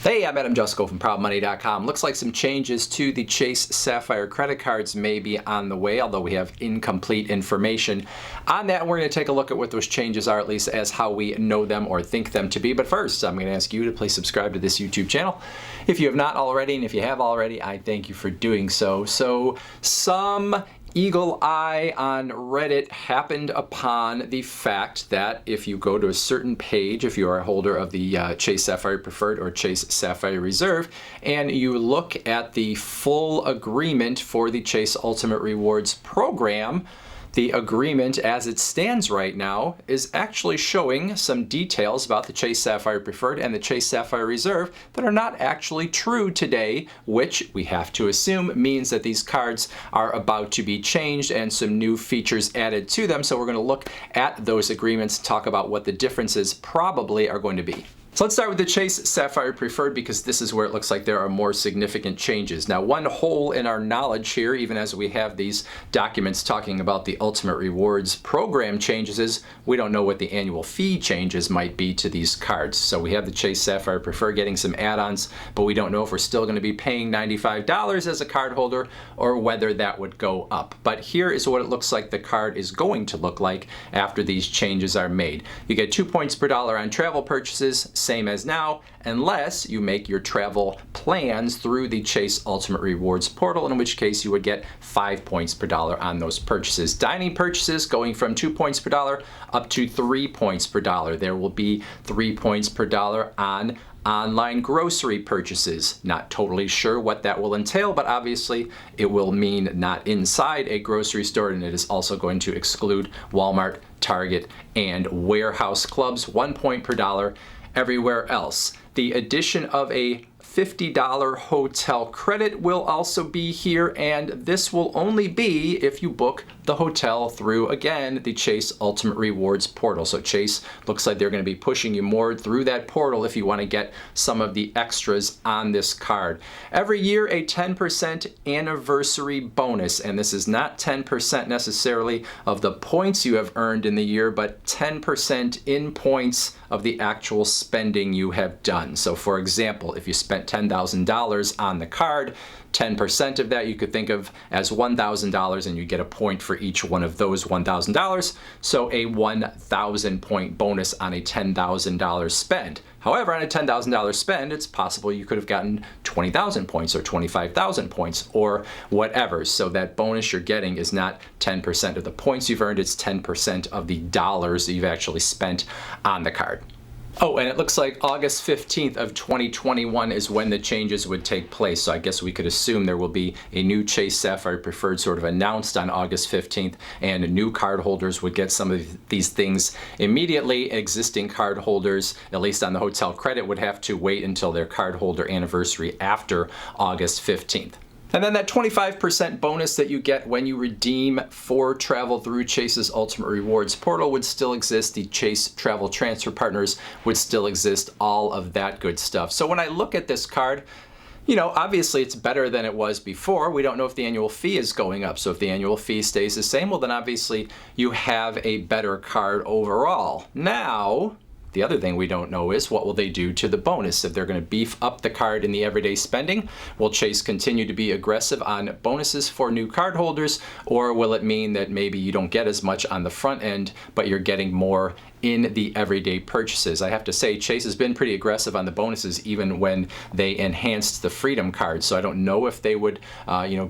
Hey, I'm Jusko from ProudMoney.com. Looks like some changes to the Chase Sapphire credit cards may be on the way, although we have incomplete information on that. We're going to take a look at what those changes are, at least as how we know them or think them to be. But first, I'm going to ask you to please subscribe to this YouTube channel if you have not already, and if you have already, I thank you for doing so. So, some eagle eye on Reddit happened upon the fact that if you go to a certain page, if you are a holder of the Chase Sapphire Preferred or Chase Sapphire Reserve, and you look at the full agreement for the Chase Ultimate Rewards program, the agreement as it stands right now is actually showing some details about the Chase Sapphire Preferred and the Chase Sapphire Reserve that are not actually true today, which we have to assume means that these cards are about to be changed and some new features added to them. So we're going to look at those agreements, talk about what the differences probably are going to be. So let's start with the Chase Sapphire Preferred, because this is where it looks like there are more significant changes. Now, one hole in our knowledge here, even as we have these documents talking about the Ultimate Rewards program changes, is we don't know what the annual fee changes might be to these cards. So we have the Chase Sapphire Preferred getting some add-ons, but we don't know if we're still going to be paying $95 as a card holder or whether that would go up. But here is what it looks like the card is going to look like after these changes are made. You get 2 points per dollar on travel purchases, same as now, unless you make your travel plans through the Chase Ultimate Rewards portal, in which case you would get 5 points per dollar on those purchases. Dining purchases going from 2 points per dollar up to 3 points per dollar. There will be 3 points per dollar on online grocery purchases. Not totally sure what that will entail, but obviously it will mean not inside a grocery store, and it is also going to exclude Walmart, Target, and warehouse clubs. 1 point per dollar everywhere else. The addition of a $50 hotel credit will also be here, and this will only be if you book the hotel through, again, the Chase Ultimate Rewards portal. So Chase looks like they're going to be pushing you more through that portal if you want to get some of the extras on this card. Every year, a 10% anniversary bonus, and this is not 10% necessarily of the points you have earned in the year, but 10% in points of the actual spending you have done. So for example, if you spent $10,000 on the card, 10% of that you could think of as $1,000, and you get a point for each one of those $1,000. So a 1,000 point bonus on a $10,000 spend. However, on a $10,000 spend, it's possible you could have gotten 20,000 points or 25,000 points or whatever. So that bonus you're getting is not 10% of the points you've earned, it's 10% of the dollars that you've actually spent on the card. Oh, and it looks like August 15th of 2021 is when the changes would take place. So I guess we could assume there will be a new Chase Sapphire Preferred sort of announced on August 15th, and new card holders would get some of these things immediately. Existing card holders, at least on the hotel credit, would have to wait until their card holder anniversary after August 15th. And then that 25% bonus that you get when you redeem for travel through Chase's Ultimate Rewards portal would still exist. The Chase Travel Transfer Partners would still exist, all of that good stuff. So when I look at this card, you know, obviously it's better than it was before. We don't know if the annual fee is going up. So if the annual fee stays the same, well then obviously you have a better card overall. Now, the other thing we don't know is what will they do to the bonus. If they're going to beef up the card in the everyday spending, will Chase continue to be aggressive on bonuses for new card holders, or will it mean that maybe you don't get as much on the front end, but you're getting more in the everyday purchases? I have to say, Chase has been pretty aggressive on the bonuses even when they enhanced the Freedom card. So I don't know if they would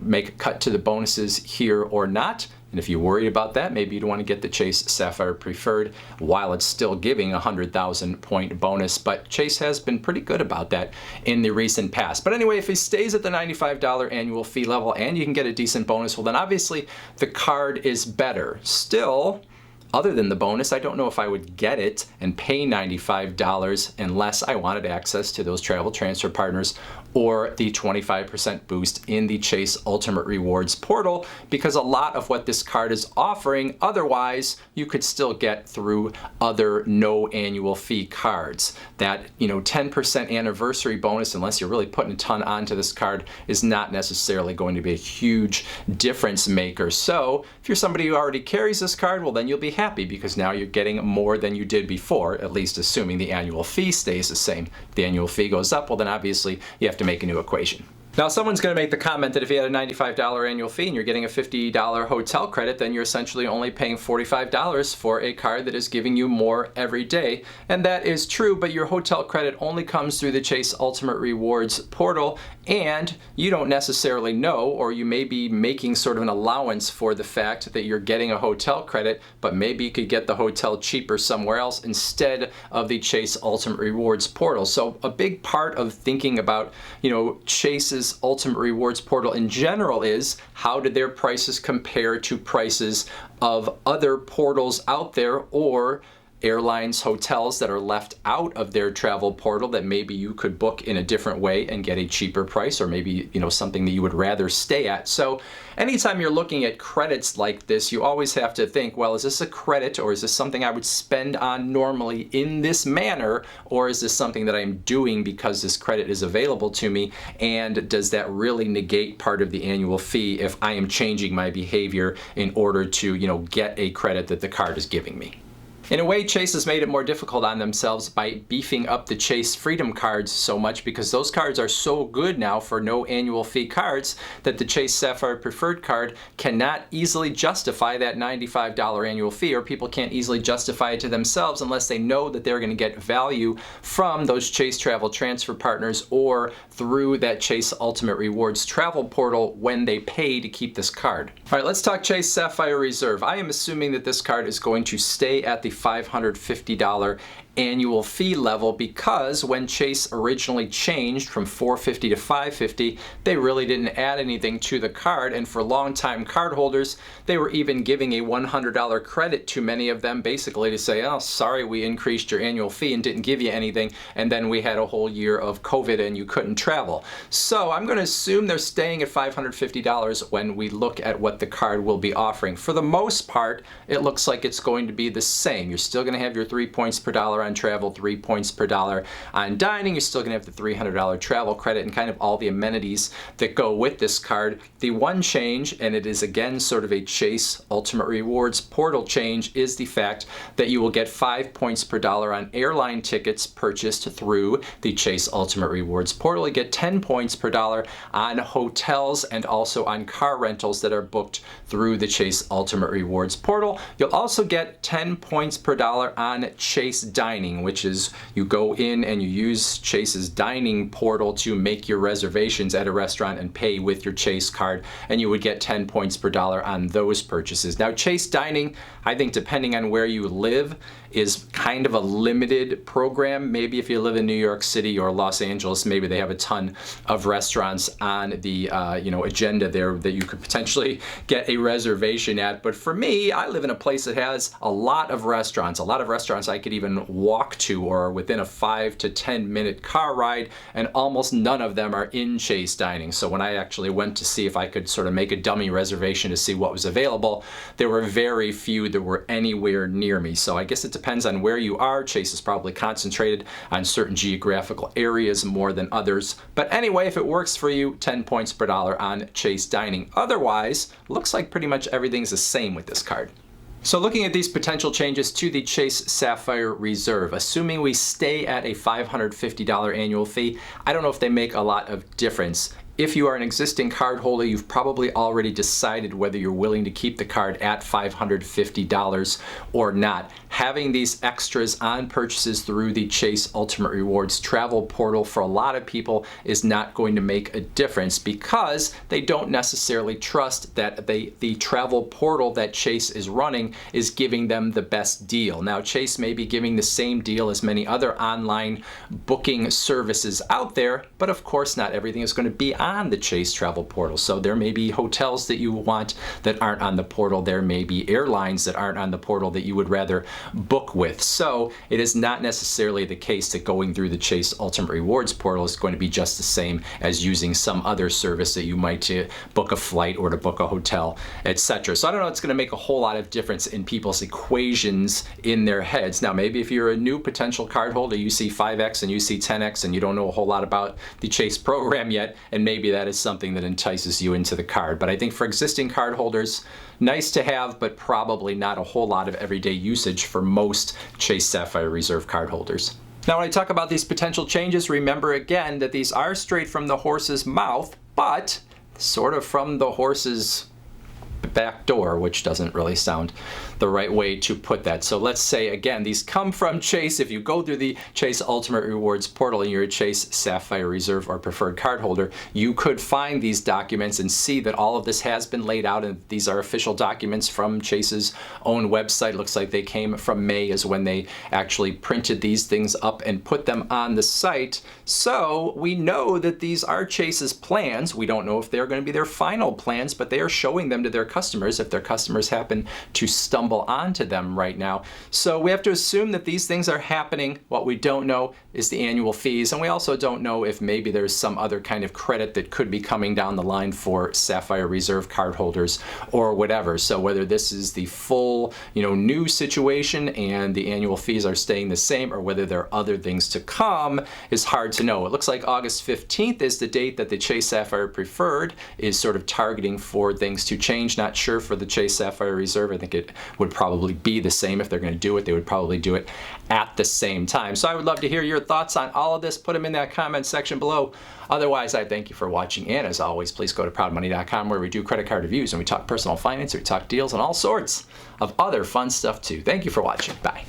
make a cut to the bonuses here or not. And if you're worried about that, maybe you'd want to get the Chase Sapphire Preferred while it's still giving a 100,000 point bonus. But Chase has been pretty good about that in the recent past. But anyway, if he stays at the $95 annual fee level and you can get a decent bonus, well then obviously the card is better. Still, other than the bonus, I don't know if I would get it and pay $95 unless I wanted access to those travel transfer partners or the 25% boost in the Chase Ultimate Rewards portal, because a lot of what this card is offering otherwise you could still get through other no annual fee cards. That 10% anniversary bonus, unless you're really putting a ton onto this card, is not necessarily going to be a huge difference maker. So if you're somebody who already carries this card, well then you'll be happy because now you're getting more than you did before, at least assuming the annual fee stays the same. If the annual fee goes up, well then obviously you have to make a new equation. Now someone's going to make the comment that if you had a $95 annual fee and you're getting a $50 hotel credit, then you're essentially only paying $45 for a card that is giving you more every day. And that is true, but your hotel credit only comes through the Chase Ultimate Rewards portal, and you don't necessarily know, or you may be making sort of an allowance for the fact that you're getting a hotel credit, but maybe you could get the hotel cheaper somewhere else instead of the Chase Ultimate Rewards portal. So a big part of thinking about, Chase's Ultimate Rewards portal in general is how did their prices compare to prices of other portals out there, or airlines, hotels that are left out of their travel portal that maybe you could book in a different way and get a cheaper price, or maybe something that you would rather stay at. So anytime you're looking at credits like this, you always have to think, well, is this a credit, or is this something I would spend on normally in this manner, or is this something that I'm doing because this credit is available to me, and does that really negate part of the annual fee if I am changing my behavior in order to get a credit that the card is giving me? In a way, Chase has made it more difficult on themselves by beefing up the Chase Freedom cards so much, because those cards are so good now for no annual fee cards that the Chase Sapphire Preferred card cannot easily justify that $95 annual fee, or people can't easily justify it to themselves unless they know that they're going to get value from those Chase Travel Transfer Partners or through that Chase Ultimate Rewards travel portal when they pay to keep this card. All right, let's talk Chase Sapphire Reserve. I am assuming that this card is going to stay at the $550 annual fee level, because when Chase originally changed from $450 to $550, they really didn't add anything to the card, and for longtime cardholders, they were even giving a $100 credit to many of them, basically to say, oh, sorry, we increased your annual fee and didn't give you anything, and then we had a whole year of COVID and you couldn't travel. So I'm going to assume they're staying at $550 when we look at what the card will be offering. For the most part, it looks like it's going to be the same. You're still going to have your 3 points per dollar on travel, 3 points per dollar on dining. You're still going to have the $300 travel credit and kind of all the amenities that go with this card. The one change, and it is again sort of a Chase Ultimate Rewards portal change, is the fact that you will get 5 points per dollar on airline tickets purchased through the Chase Ultimate Rewards portal. You get 10 points per dollar on hotels and also on car rentals that are booked through the Chase Ultimate Rewards portal. You'll also get 10 points per dollar on Chase Dining, which is you go in and you use Chase's dining portal to make your reservations at a restaurant and pay with your Chase card, and you would get 10 points per dollar on those purchases. Now, Chase Dining, I think depending on where you live, is kind of a limited program. Maybe if you live in New York City or Los Angeles, maybe they have a ton of restaurants on the agenda there that you could potentially get a reservation at. But for me, I live in a place that has a lot of restaurants I could even walk to, or within a 5 to 10 minute car ride, and almost none of them are in Chase Dining. So when I actually went to see if I could sort of make a dummy reservation to see what was available, there were very few that were anywhere near me. So I guess it depends on where you are. Chase is probably concentrated on certain geographical areas more than others. But anyway, if it works for you, 10 points per dollar on Chase Dining. Otherwise, looks like pretty much everything's the same with this card. So looking at these potential changes to the Chase Sapphire Reserve, assuming we stay at a $550 annual fee, I don't know if they make a lot of difference. If you are an existing card holder, you've probably already decided whether you're willing to keep the card at $550 or not. Having these extras on purchases through the Chase Ultimate Rewards travel portal for a lot of people is not going to make a difference, because they don't necessarily trust that the travel portal that Chase is running is giving them the best deal. Now, Chase may be giving the same deal as many other online booking services out there, but of course not everything is going to be on the Chase travel portal. So there may be hotels that you want that aren't on the portal. There may be airlines that aren't on the portal that you would rather book with. So it is not necessarily the case that going through the Chase Ultimate Rewards portal is going to be just the same as using some other service that you might to book a flight or to book a hotel, etc. So I don't know, it's going to make a whole lot of difference in people's equations in their heads. Now, maybe if you're a new potential card holder, you see 5X and you see 10X and you don't know a whole lot about the Chase program yet, and maybe that is something that entices you into the card. But I think for existing card holders, nice to have, but probably not a whole lot of everyday usage for most Chase Sapphire Reserve card holders. Now, when I talk about these potential changes, remember again that these are straight from the horse's mouth, but sort of from the horse's back door, which doesn't really sound the right way to put that. So let's say, again, these come from Chase. If you go through the Chase Ultimate Rewards portal and you're a Chase Sapphire Reserve or preferred card holder, you could find these documents and see that all of this has been laid out, and these are official documents from Chase's own website. Looks like they came from May is when they actually printed these things up and put them on the site. So we know that these are Chase's plans. We don't know if they're going to be their final plans, but they are showing them to their customers if their customers happen to stumble onto them right now. So we have to assume that these things are happening. What we don't know is the annual fees, and we also don't know if maybe there's some other kind of credit that could be coming down the line for Sapphire Reserve card holders or whatever. So whether this is the full, new situation and the annual fees are staying the same, or whether there are other things to come is hard to know. It looks like August 15th is the date that the Chase Sapphire Preferred is sort of targeting for things to change. Not sure for the Chase Sapphire Reserve. I think it would probably be the same. If they're going to do it, they would probably do it at the same time. So I would love to hear your thoughts on all of this. Put them in that comment section below. Otherwise, I thank you for watching, and as always, please go to proudmoney.com, where we do credit card reviews and we talk personal finance, we talk deals, and all sorts of other fun stuff too. Thank you for watching. Bye.